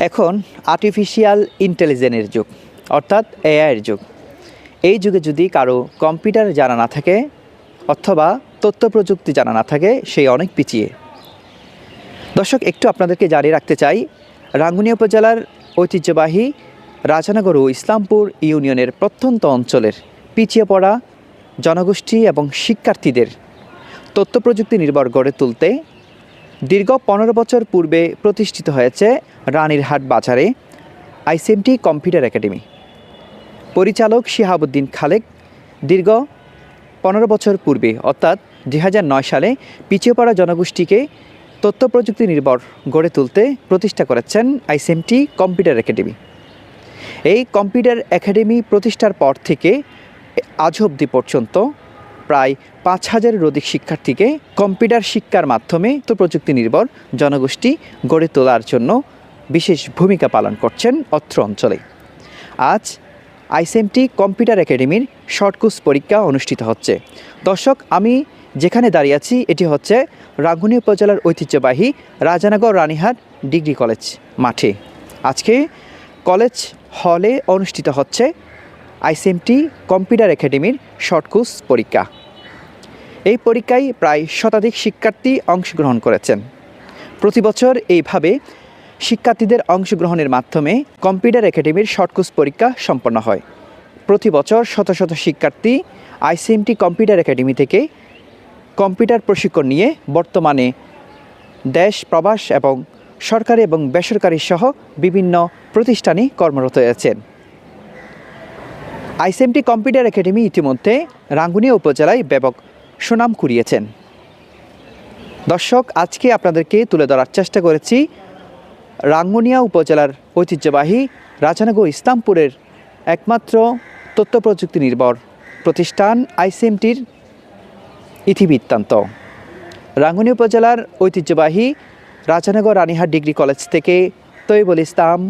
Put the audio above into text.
এখন আর্টিফিশিয়াল ইন্টেলিজেন্সের যুগ, অর্থাৎ এআইয়ের যুগ। এই যুগে যদি কারো কম্পিউটার জানা না থাকে অথবা তথ্য প্রযুক্তি জানা না থাকে, সেই অনেক পিছিয়ে। দর্শক, একটু আপনাদেরকে জানিয়ে রাখতে চাই, রাঙ্গুনিয়া উপজেলার ঐতিহ্যবাহী রাজানগর ও ইসলামপুর ইউনিয়নের প্রত্যন্ত অঞ্চলের পিছিয়ে পড়া জনগোষ্ঠী এবং শিক্ষার্থীদের তথ্য প্রযুক্তি নির্ভর গড়ে তুলতে দীর্ঘ 15 বছর পূর্বে প্রতিষ্ঠিত হয়েছে রানীরহাট বাজারে আইসিএমটি কম্পিউটার একাডেমি। পরিচালক শিহাবুদ্দিন খালেক দীর্ঘ 15 বছর পূর্বে অর্থাৎ 2009 সালে পিছিয়ে পড়া জনগোষ্ঠীকে তথ্য প্রযুক্তি নির্ভর গড়ে তুলতে প্রতিষ্ঠা করেছেন আইসিএমটি কম্পিউটার একাডেমি। এই কম্পিউটার একাডেমি প্রতিষ্ঠার পর থেকে আজ অবধি পর্যন্ত প্রায় 5000-এর অধিক শিক্ষার্থীকে কম্পিউটার শিক্ষার মাধ্যমে তথ্য প্রযুক্তি নির্ভর জনগোষ্ঠী গড়ে তোলার জন্য বিশেষ ভূমিকা পালন করছেন অত্র অঞ্চলে। আজ আইসিএমটি কম্পিউটার একাডেমির শর্ট কোর্স পরীক্ষা অনুষ্ঠিত হচ্ছে। দর্শক, আমি যেখানে দাঁড়িয়ে আছি এটি হচ্ছে রাঙ্গুনিয়া উপজেলার ঐতিহ্যবাহী রাজানগর রানীহাট ডিগ্রি কলেজ মাঠে। আজকে কলেজ হলে অনুষ্ঠিত হচ্ছে আইসিএমটি কম্পিউটার একাডেমির শর্ট কোর্স পরীক্ষা। এই পরীক্ষায় প্রায় শতাধিক শিক্ষার্থী অংশগ্রহণ করেছেন। প্রতি বছর এইভাবে শিক্ষার্থীদের অংশগ্রহণের মাধ্যমে কম্পিউটার একাডেমির শর্ট কোর্স পরীক্ষা সম্পন্ন হয়। প্রতি বছর শত শত শিক্ষার্থী আইসিএমটি কম্পিউটার একাডেমি থেকে কম্পিউটার প্রশিক্ষণ নিয়ে বর্তমানে দেশ প্রবাস এবং সরকারি এবং বেসরকারি সহ বিভিন্ন প্রতিষ্ঠানে কর্মরত আছেন। আইসিএমটি কম্পিউটার একাডেমি ইতিমধ্যে রাঙ্গুনিয়া উপজেলায় ব্যাপক সুনাম কুড়িয়েছেন। দর্শক, আজকে আপনাদেরকে তুলে ধরার চেষ্টা করেছি রাঙ্গুনিয়া উপজেলার ঐতিহ্যবাহী রাজানগর ইসলামপুরের একমাত্র তথ্য প্রযুক্তি নির্ভর প্রতিষ্ঠান আইসিএমটির ইতিবৃত্তান্ত। রাঙ্গুনিয়া উপজেলার ঐতিহ্যবাহী রাজানগর রানীহাট ডিগ্রি কলেজ থেকে তৈবুল ইসলাম,